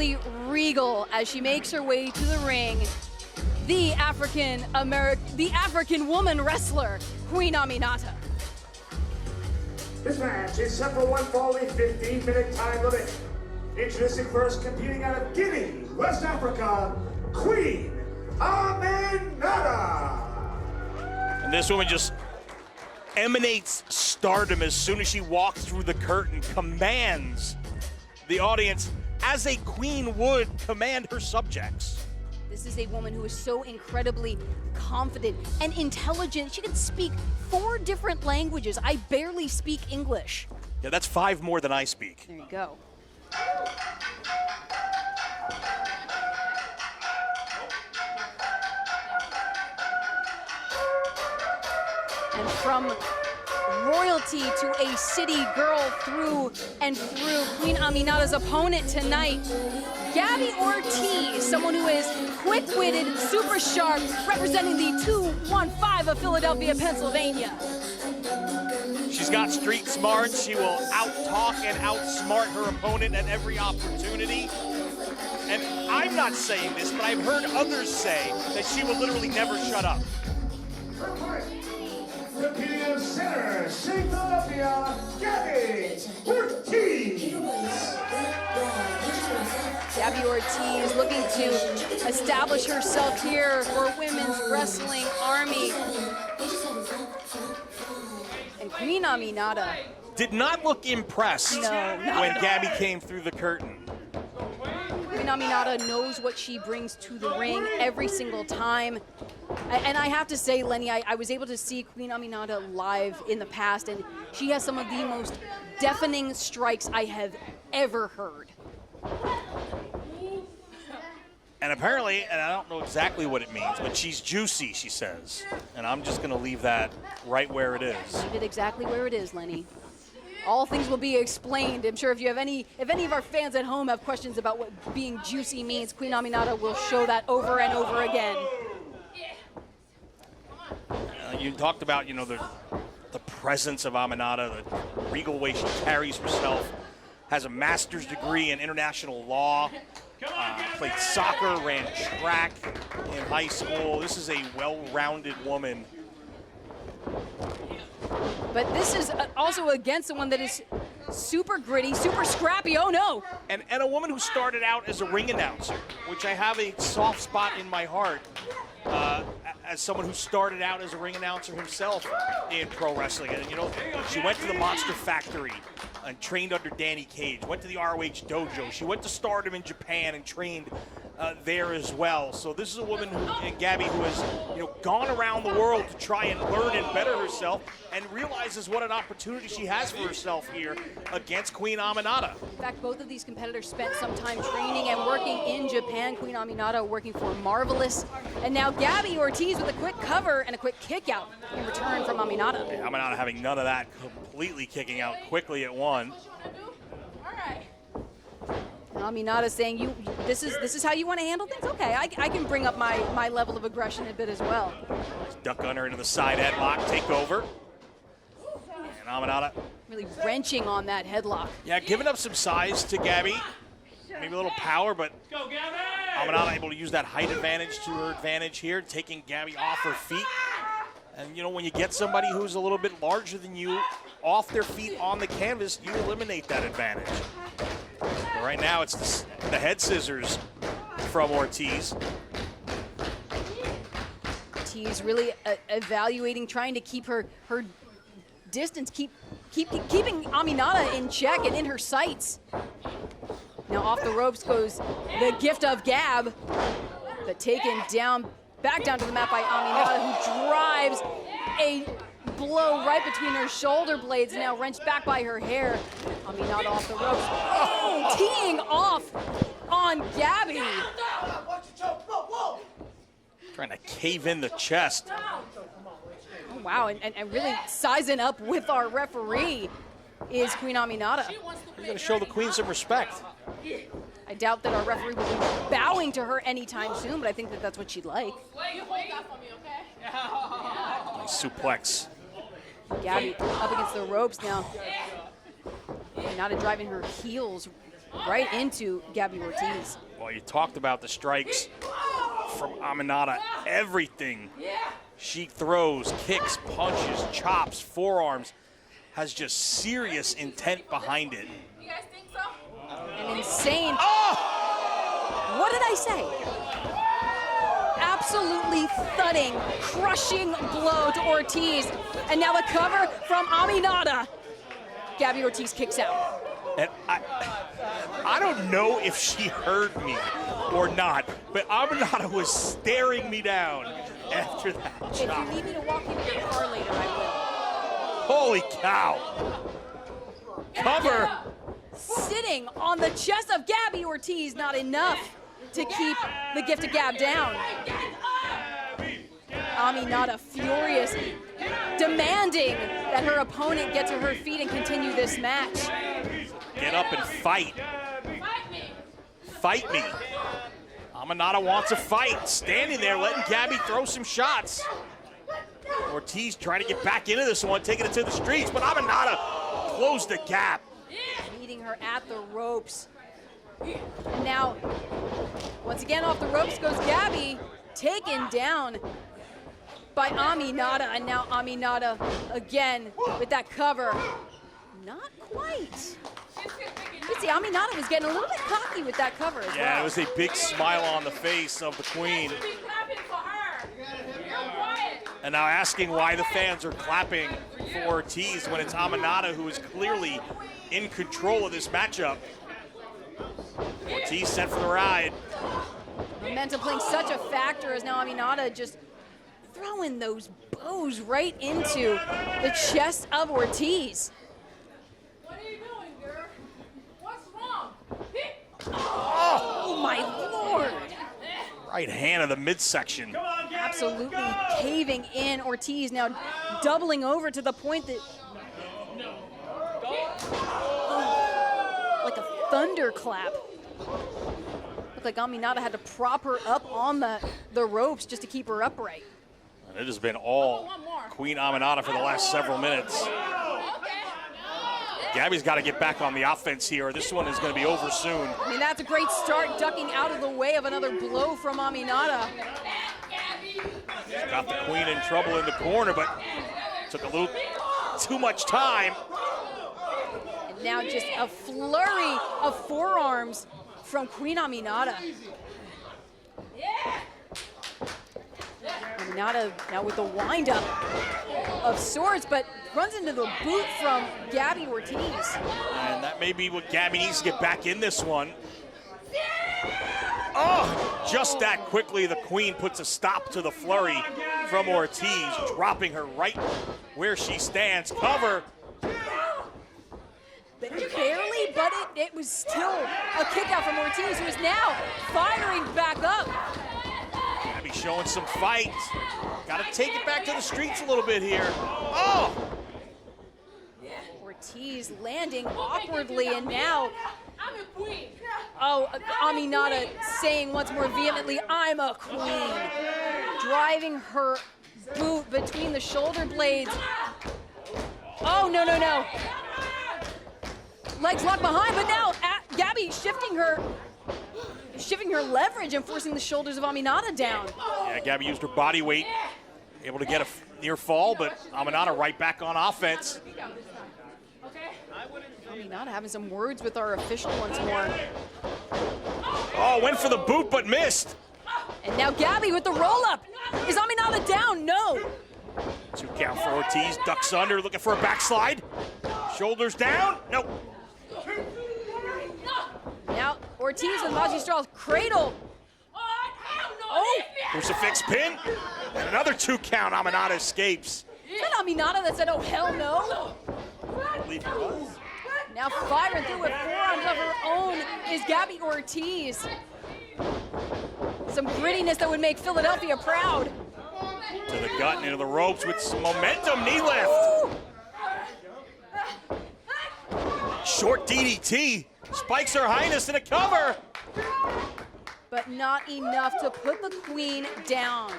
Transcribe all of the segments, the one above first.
absolutely regal as she makes her way to the ring. The African woman wrestler, Queen Aminata. This match is set for one fall, a 15-minute time limit. Introducing first, competing out of Guinea, West Africa, Queen Aminata. And this woman just emanates stardom as soon as she walks through the curtain, commands the audience as a queen would command her subjects. This is a woman who is so incredibly confident and intelligent. She can speak 4 different languages. I barely speak English. Yeah, that's 5 more than I speak. There you go. And from royalty to a city girl through and through, Queen Aminata's opponent tonight, Gabby Ortiz, someone who is quick-witted, super sharp, representing the 215 of Philadelphia, Pennsylvania. She's got street smarts. She will out-talk and outsmart her opponent at every opportunity. And I'm not saying this, but I've heard others say that she will literally never shut up. Competing out of center, Philadelphia, Gabby Ortiz. Gabby Ortiz looking to establish herself here for Women's Wrestling Army. And Queen Aminata did not look impressed when Gabby came through the curtain. Queen Aminata knows what she brings to the ring every single time. And I have to say, Lenny, I was able to see Queen Aminata live in the past, and she has some of the most deafening strikes I have ever heard. And apparently, and I don't know exactly what it means, but she's juicy, she says. And I'm just going to leave that right where it is. Leave it exactly where it is, Lenny. All things will be explained. I'm sure if any of our fans at home have questions about what being juicy means, Queen Aminata will show that over and over again. You talked about, the presence of Aminata, the regal way she carries herself, has a master's degree in international law, played soccer, ran track in high school. This is a well-rounded woman. But this is also against someone that is super gritty, super scrappy. Oh no! And a woman who started out as a ring announcer, which I have a soft spot in my heart. As someone who started out as a ring announcer himself in pro wrestling. And, she went to the Monster Factory and trained under Danny Cage, went to the ROH dojo. She went to Stardom in Japan and trained there as well. So this is a woman Gabby, who has gone around the world to try and learn and better herself, and realizes what an opportunity she has for herself here against Queen Aminata. In fact, both of these competitors spent some time training and working in Japan. Queen Aminata working for Marvelous, and now Gabby Ortiz with a quick cover and a quick kick out in return from Aminata. Yeah, Aminata having none of that, completely kicking out quickly at one. Aminata saying, this is how you want to handle things? Okay, I can bring up my level of aggression a bit as well. Duck under into the side headlock, take over. And Aminata really wrenching on that headlock. Yeah, giving up some size to Gabby. Maybe a little power, but Aminata able to use that height advantage to her advantage here, taking Gabby off her feet. And when you get somebody who's a little bit larger than you off their feet on the canvas, you eliminate that advantage. But right now, it's the head scissors from Ortiz. Ortiz really evaluating, trying to keep her distance, keeping Aminata in check and in her sights. Now off the ropes goes the gift of Gab, but taken down, back down to the mat by Aminata, who drives a blow right between her shoulder blades, now wrenched back by her hair. Aminata off the ropes. Oh, teeing off on Gabby. Trying to cave in the chest. Oh, wow, and really sizing up with our referee is Queen Aminata. We're going to show the Queen some respect. I doubt that our referee will be bowing to her anytime soon, but I think that that's what she'd like. Nice suplex. Gabby up against the ropes now. Aminata driving her heels right into Gabby Ortiz. Well, you talked about the strikes from Aminata. Everything she throws, kicks, punches, chops, forearms, has just serious intent behind it. You guys think so? An insane. Oh! What did I say? Absolutely thudding, crushing blow to Ortiz. And now the cover from Aminata. Gabby Ortiz kicks out. And I don't know if she heard me or not, but Aminata was staring me down after that If chop. you need me to walk you to your car later, I Holy cow. Cover. will. Sitting on the chest of Gabby Ortiz, not enough to keep the gift of gab down. Aminata furious, demanding that her opponent get to her feet and continue this match. Get up and fight. Fight me. Aminata wants a fight. Standing there, letting Gabby throw some shots. Ortiz trying to get back into this one, taking it to the streets, but Aminata closed the gap. Meeting her at the ropes. And now, once again off the ropes goes Gabby, taken down by Aminata, and now Aminata again with that cover. Not quite. You see, Aminata was getting a little bit cocky with that cover as well. Yeah, it was a big smile on the face of the Queen. And now asking why the fans are clapping for Ortiz when it's Aminata who is clearly in control of this matchup. Ortiz set for the ride. Momentum playing such a factor as now Aminata just throwing those bows right into the chest of Ortiz. What are you doing, girl? What's wrong? Oh my Lord! Right hand of the midsection. Absolutely caving in. Ortiz now doubling over to the point that like a thunderclap. Looked like Aminata had to prop her up on the ropes just to keep her upright. And it has been all Queen Aminata for the last several minutes. Gabby's got to get back on the offense here. This one is going to be over soon. I mean, that's a great start, ducking out of the way of another blow from Aminata. Got the Queen in trouble in the corner, but took a little too much time. And now just a flurry of forearms from Queen Aminata. Aminata now with the windup of sorts, but runs into the boot from Gabby Ortiz. And that may be what Gabby needs to get back in this one. Oh, just that quickly, the Queen puts a stop to the flurry from Ortiz, dropping her right where she stands. Cover. Barely, but it was still a kick out from Ortiz, who is now firing back up. Gabby showing some fight. Got to take it back to the streets a little bit here. Oh! Ortiz landing awkwardly, and now, I'm a queen. oh, Aminata saying once more vehemently, I'm a queen. Driving her boot between the shoulder blades. Oh, no, no, no. Legs locked behind, but now Gabby shifting her leverage and forcing the shoulders of Aminata down. Yeah, Gabby used her body weight, able to get a near fall, but Aminata right back on offense. Aminata having some words with our official once more. Oh, went for the boot, but missed. And now Gabby with the roll-up. Is Aminata down? No. 2 count for Ortiz, ducks under, looking for a backslide. Shoulders down, nope. Now Ortiz with Magistral cradle. Oh, Crucifix pin, and another 2 count. Aminata escapes. is that Aminata that said, oh, hell no? I believe it was. Now firing through with forearms of her own is Gabby Ortiz. Some grittiness that would make Philadelphia proud. To the gut and into the ropes with some momentum, knee lift. Ooh. Short DDT, spikes her highness in a cover. But not enough to put the Queen down.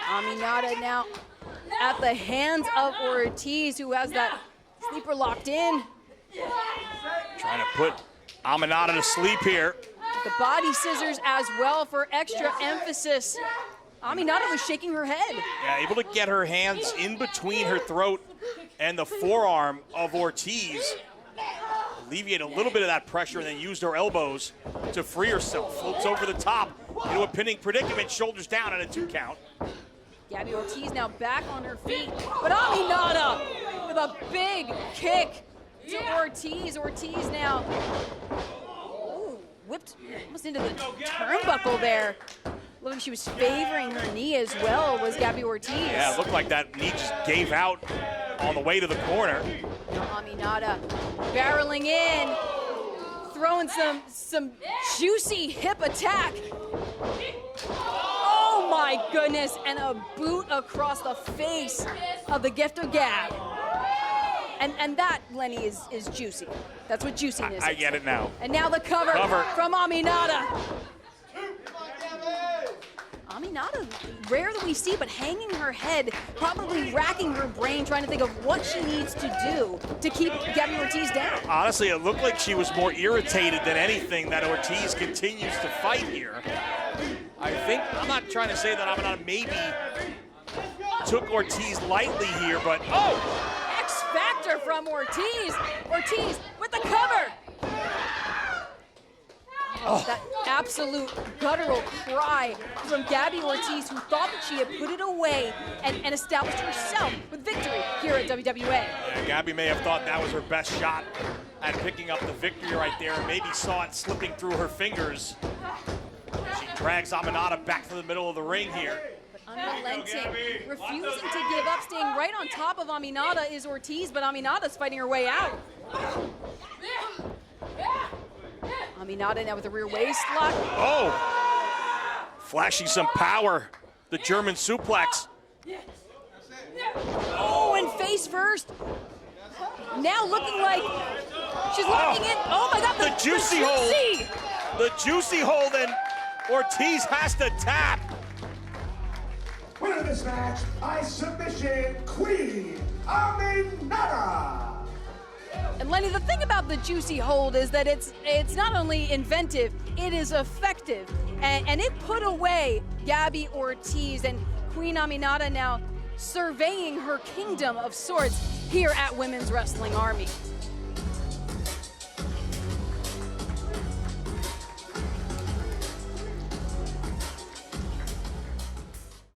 Aminata now at the hands of Ortiz, who has that Sleeper locked in. Trying to put Aminata to sleep here. The body scissors as well for extra emphasis. Aminata was shaking her head. Yeah, able to get her hands in between her throat and the forearm of Ortiz. Alleviate a little bit of that pressure and then used her elbows to free herself. Floats over the top into a pinning predicament, shoulders down and a 2 count. Gabby Ortiz now back on her feet, but Aminata with a big kick to Ortiz. Ortiz now whipped almost into the turnbuckle there. Looked like she was favoring her knee as well, was Gabby Ortiz. Yeah, it looked like that knee just gave out on the way to the corner. Aminata barreling in, throwing some juicy hip attack. Oh my goodness, and a boot across the face of the gift of Gab. And that, Lenny, is juicy. That's what juiciness is. I get it now. And now the cover. From Aminata. Aminata, rare that we see, but hanging her head, probably racking her brain, trying to think of what she needs to do to keep Gabby Ortiz down. Honestly, it looked like she was more irritated than anything that Ortiz continues to fight here. I'm not trying to say that Aminata maybe took Ortiz lightly here, but X Factor from Ortiz. Ortiz with the cover. That absolute guttural cry from Gabby Ortiz, who thought that she had put it away and established herself with victory here at WWE. Yeah, Gabby may have thought that was her best shot at picking up the victory right there, and maybe saw it slipping through her fingers. She drags Aminata back to the middle of the ring here. But unrelenting, refusing to give up, staying right on top of Aminata is Ortiz, but Aminata's fighting her way out. Aminata now with a rear waist lock. Oh! Flashing some power. The German suplex. Oh, and face first. Now looking like she's locking in. Oh my God, the juicy hold. The juicy hold, and Ortiz has to tap. Winner of this match by submission, Queen Aminata. And Lenny, the thing about the juicy hold is that it's not only inventive, it is effective. And it put away Gabby Ortiz, and Queen Aminata now surveying her kingdom of sorts here at Women's Wrestling Army.